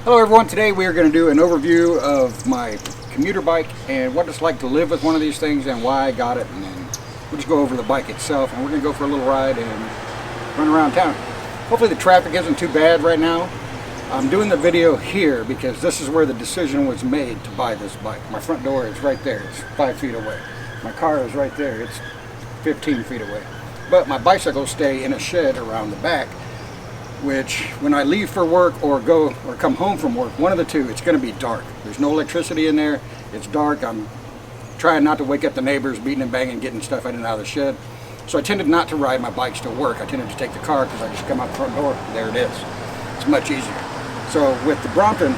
Hello everyone, today we are going to do an overview of my commuter bike and what it's like to live with one of these things and why I got it, and then we'll just go over the bike itself and we're going to go for a little ride and run around town. Hopefully the traffic isn't too bad right now. I'm doing the video here because this is where the decision was made to buy this bike. My front door is right there, it's 5 feet away. My car is right there, it's 15 feet away. But my bicycles stay in a shed around the back, which when I leave for work or come home from work, one of the two, it's going to be dark. There's no electricity in there, it's dark. I'm trying not to wake up the neighbors, beating and banging, getting stuff in and out of the shed. So I tended not to ride my bikes to work. I tended to take the car because I just come out the front door, there it is. It's much easier. So with the Brompton,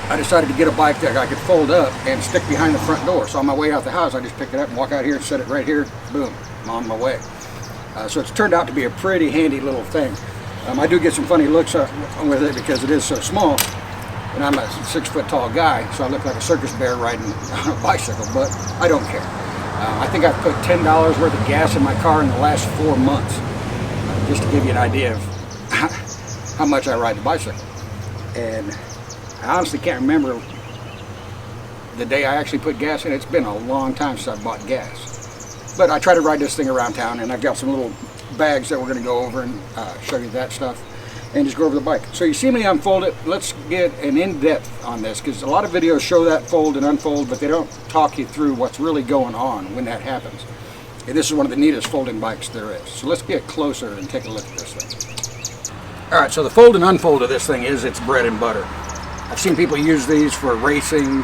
I decided to get a bike that I could fold up and stick behind the front door. So on my way out the house, I just pick it up and walk out here and set it right here, boom, I'm on my way. So it's turned out to be a pretty handy little thing. I do get some funny looks with it because it is so small, and I'm a 6 foot tall guy, so I look like a circus bear riding on a bicycle, but I don't care. I think I've put $10 worth of gas in my car in the last 4 months, just to give you an idea of how much I ride the bicycle. And I honestly can't remember the day I actually put gas in. It's been a long time since I bought gas. But I try to ride this thing around town, and I've got some little bags that we're going to go over and show you that stuff and just go over the bike. So you see me unfold it. Let's get an in-depth on this, because a lot of videos show that fold and unfold, but they don't talk you through what's really going on when that happens. And this is one of the neatest folding bikes there is. So let's get closer and take a look at this thing. Alright, so the fold and unfold of this thing is its bread and butter. I've seen people use these for racing,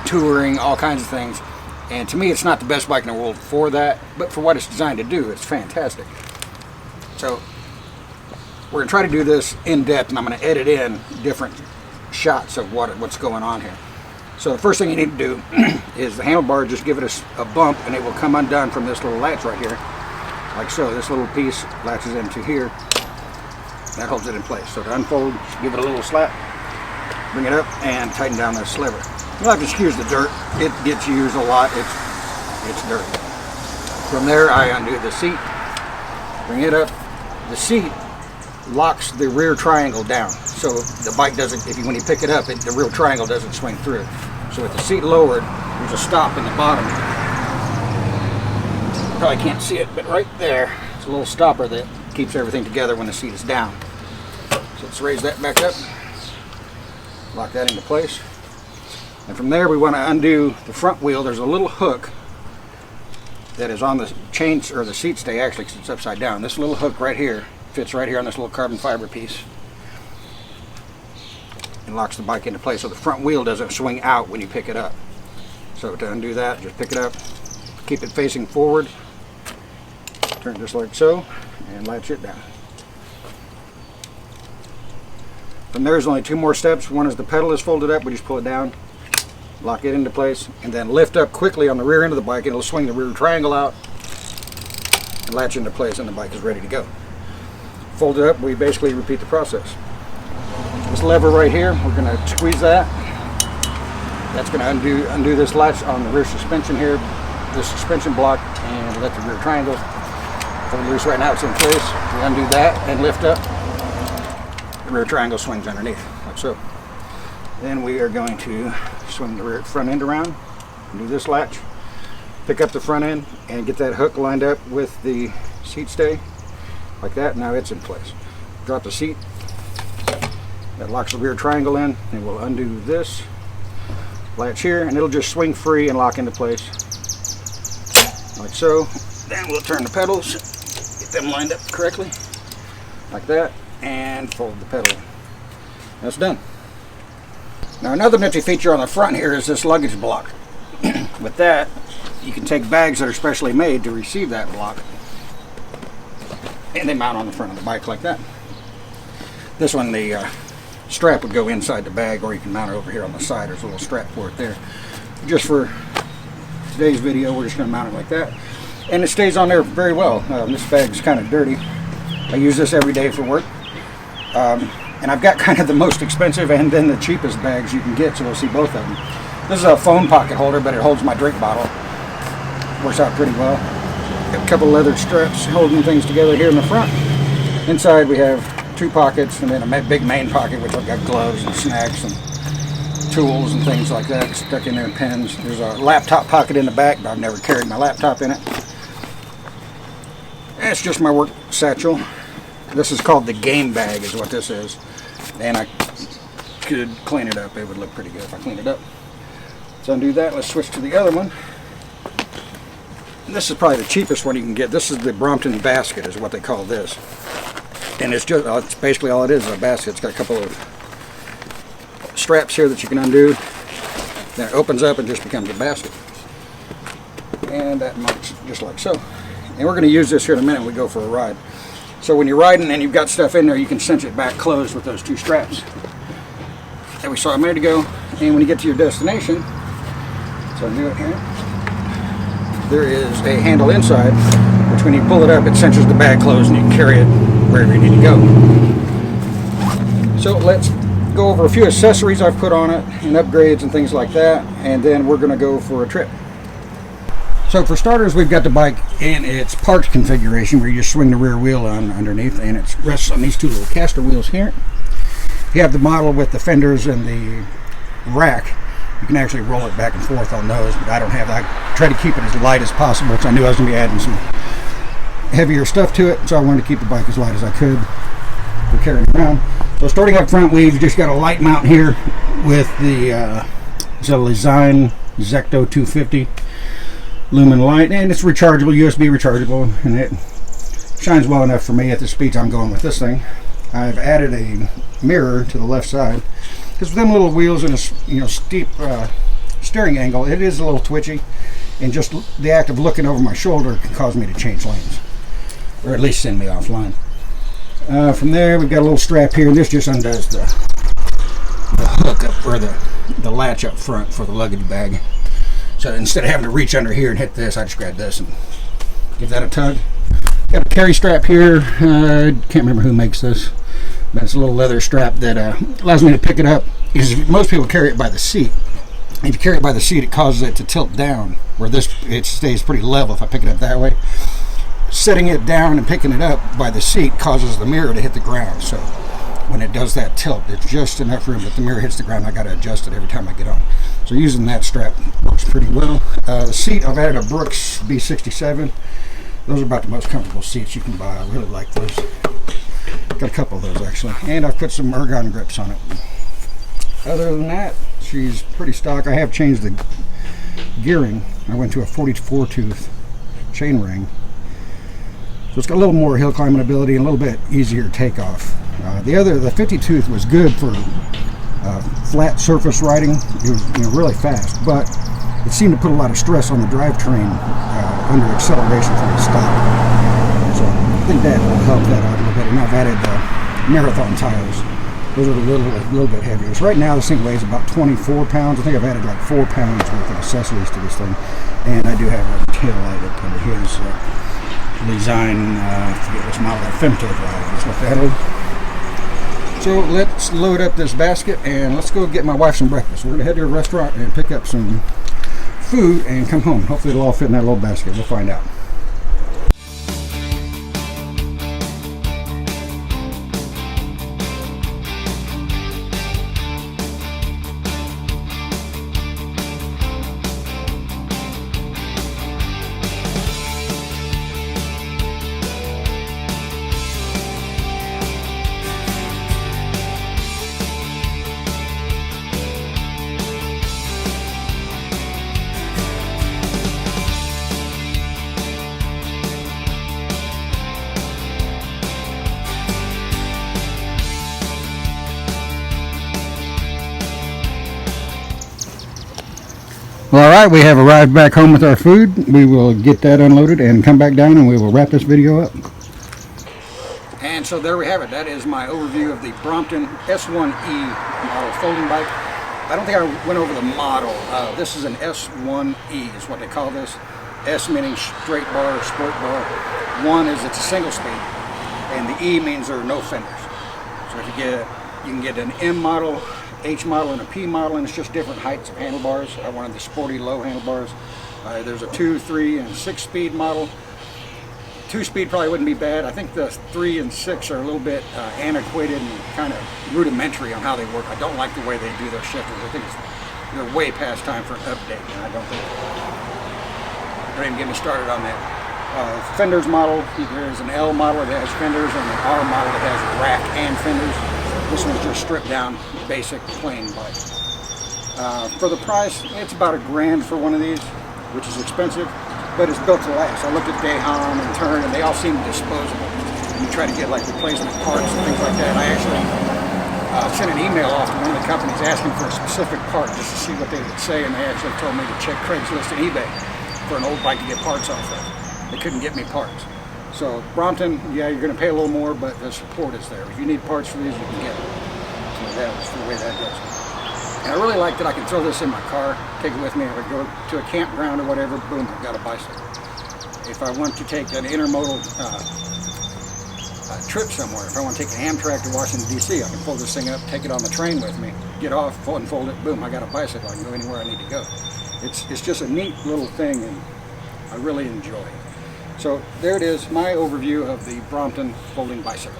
touring, all kinds of things. And to me, it's not the best bike in the world for that, but for what it's designed to do, it's fantastic. So we're going to try to do this in depth, and I'm going to edit in different shots of what's going on here. So the first thing you need to do is the handlebar, just give it a bump, and it will come undone from this little latch right here, like so. This little piece latches into here. That holds it in place. So to unfold, give it a little slap, bring it up, and tighten down this sliver. You'll have to excuse the dirt. It gets used a lot. It's dirty. From there, I undo the seat, bring it up. The seat locks the rear triangle down, so the bike doesn't, when you pick it up, the rear triangle doesn't swing through. So with the seat lowered, there's a stop in the bottom. You probably can't see it, but right there, it's a little stopper that keeps everything together when the seat is down. So let's raise that back up, lock that into place. And from there, we want to undo the front wheel. There's a little hook that is on the chain, or the seat stay actually, because it's upside down. This little hook right here fits right here on this little carbon fiber piece and locks the bike into place so the front wheel doesn't swing out when you pick it up. So to undo that, just pick it up, keep it facing forward, turn it just like so, and latch it down. From there, there's only 2 more steps. One is the pedal is folded up, we just pull it down, lock it into place, and then lift up quickly on the rear end of the bike, and it'll swing the rear triangle out and latch into place, and the bike is ready to go. Fold it up, we basically repeat the process. This lever right here, we're going to squeeze that. That's going to undo this latch on the rear suspension here, this suspension block, and let the rear triangle hold loose. Right now it's in place. We undo that and lift up. The rear triangle swings underneath, like so. Then we are going to swing the front end around, do this latch, pick up the front end, and get that hook lined up with the seat stay, like that. Now it's in place. Drop the seat, that locks the rear triangle in, and we'll undo this latch here, and it'll just swing free and lock into place, like so. Then we'll turn the pedals, get them lined up correctly, like that, and fold the pedal in. That's done. Now another nifty feature on the front here is this luggage block. With that, you can take bags that are specially made to receive that block, and they mount on the front of the bike like that. This one, the strap would go inside the bag, or you can mount it over here on the side. There's a little strap for it there. Just for today's video, we're just going to mount it like that, and it stays on there very well. This bag's kind of dirty. I use this every day for work. And I've got kind of the most expensive and then the cheapest bags you can get, so we'll see both of them. This is a phone pocket holder, but it holds my drink bottle. Works out pretty well. Got a couple leather straps holding things together here in the front. Inside we have 2 pockets, and then a big main pocket, which I've got gloves and snacks and tools and things like that stuck in there, and pens. There's a laptop pocket in the back, but I've never carried my laptop in it. And it's just my work satchel. This is called the game bag is what this is. And I could clean it up. It would look pretty good if I cleaned it up. Let's undo that. Let's switch to the other one. And this is probably the cheapest one you can get. This is the Brompton basket is what they call this. And it's just, it's basically all it is a basket. It's got a couple of straps here that you can undo. Then it opens up and just becomes a basket. And that marks just like so. And we're going to use this here in a minute when we go for a ride. So when you're riding and you've got stuff in there, you can cinch it back closed with those 2 straps that we saw a minute ago. And when you get to your destination, so undo it here, there is a handle inside, which when you pull it up, it cinches the bag closed and you can carry it wherever you need to go. So let's go over a few accessories I've put on it and upgrades and things like that, and then we're going to go for a trip. So for starters, we've got the bike in its parked configuration where you just swing the rear wheel on underneath, and it rests on these 2 little caster wheels here. You have the model with the fenders and the rack. You can actually roll it back and forth on those, but I don't have that. I try to keep it as light as possible because I knew I was going to be adding some heavier stuff to it, so I wanted to keep the bike as light as I could for carrying around. So starting up front, we've just got a light mount here with the Design Zecto 250 lumen light, and it's rechargeable, USB rechargeable, and it shines well enough for me at the speeds I'm going with this thing. I've added a mirror to the left side because with them little wheels and a steep steering angle, it is a little twitchy, and just the act of looking over my shoulder can cause me to change lanes, or at least send me offline. From there, we've got a little strap here, and this just undoes the hook up, or the latch up front for the luggage bag. So instead of having to reach under here and hit this, I just grab this and give that a tug. Got a carry strap here. I can't remember who makes this, but it's a little leather strap that allows me to pick it up, because most people carry it by the seat. If you carry it by the seat, it causes it to tilt down, where it stays pretty level if I pick it up that way. Setting it down and picking it up by the seat causes the mirror to hit the ground. So when it does that tilt, it's just enough room that the mirror hits the ground. I got to adjust it every time I get on. So using that strap works pretty well. The seat, I've added a Brooks B67. Those are about the most comfortable seats you can buy. I really like those. Got a couple of those actually. And I've put some ergon grips on it. Other than that, she's pretty stock. I have changed the gearing. I went to a 44 tooth chain ring. So it's got a little more hill climbing ability and a little bit easier takeoff. The 50 tooth was good for flat surface riding. It was really fast, but it seemed to put a lot of stress on the drivetrain under acceleration from the stop. So I think that will help that out a little bit. And I've added marathon tires. Those are a little bit heavier. So right now this thing weighs about 24 pounds. I think I've added like 4 pounds worth of accessories to this thing. And I do have a tail light up under his Design, I forget which model, that Femto drive is what that is. So let's load up this basket and let's go get my wife some breakfast. We're going to head to a restaurant and pick up some food and come home. Hopefully it'll all fit in that little basket. We'll find out. Well, alright, we have arrived back home with our food. We will get that unloaded and come back down and we will wrap this video up. And so there we have it. That is my overview of the Brompton S1E model folding bike. I don't think I went over the model. This is an S1E is what they call this. S meaning straight bar or sport bar. 1 is it's a single speed. And the E means there are no fenders. So if you can get an M model, H model, and a P model, and it's just different heights of handlebars. I wanted the sporty low handlebars. There's a 2, 3, and 6 speed model. 2-speed probably wouldn't be bad. I think the 3 and 6 are a little bit antiquated and kind of rudimentary on how they work. I don't like the way they do their shifters. I think they're way past time for an update, and I don't think. Don't even get me started on that. Fenders model, there's an L model that has fenders and an R model that has rack and fenders. This one's just stripped down, basic, plain bike. For the price, it's about $1,000 for one of these, which is expensive, but it's built to last. I looked at Dayhan and Turn, and they all seem disposable. You try to get like replacement parts and things like that. I actually sent an email off to one of the companies asking for a specific part just to see what they would say, and they actually told me to check Craigslist and eBay for an old bike to get parts off of. They couldn't get me parts. So Brompton, yeah, you're going to pay a little more, but the support is there. If you need parts for these, you can get them. So that's the way that goes. And I really like that I can throw this in my car, take it with me. If I go to a campground or whatever, boom, I've got a bicycle. If I want to take an intermodal trip somewhere, if I want to take an Amtrak to Washington, D.C., I can pull this thing up, take it on the train with me, get off, unfold it, boom, I got a bicycle. I can go anywhere I need to go. It's just a neat little thing, and I really enjoy it. So there it is, my overview of the Brompton folding bicycle.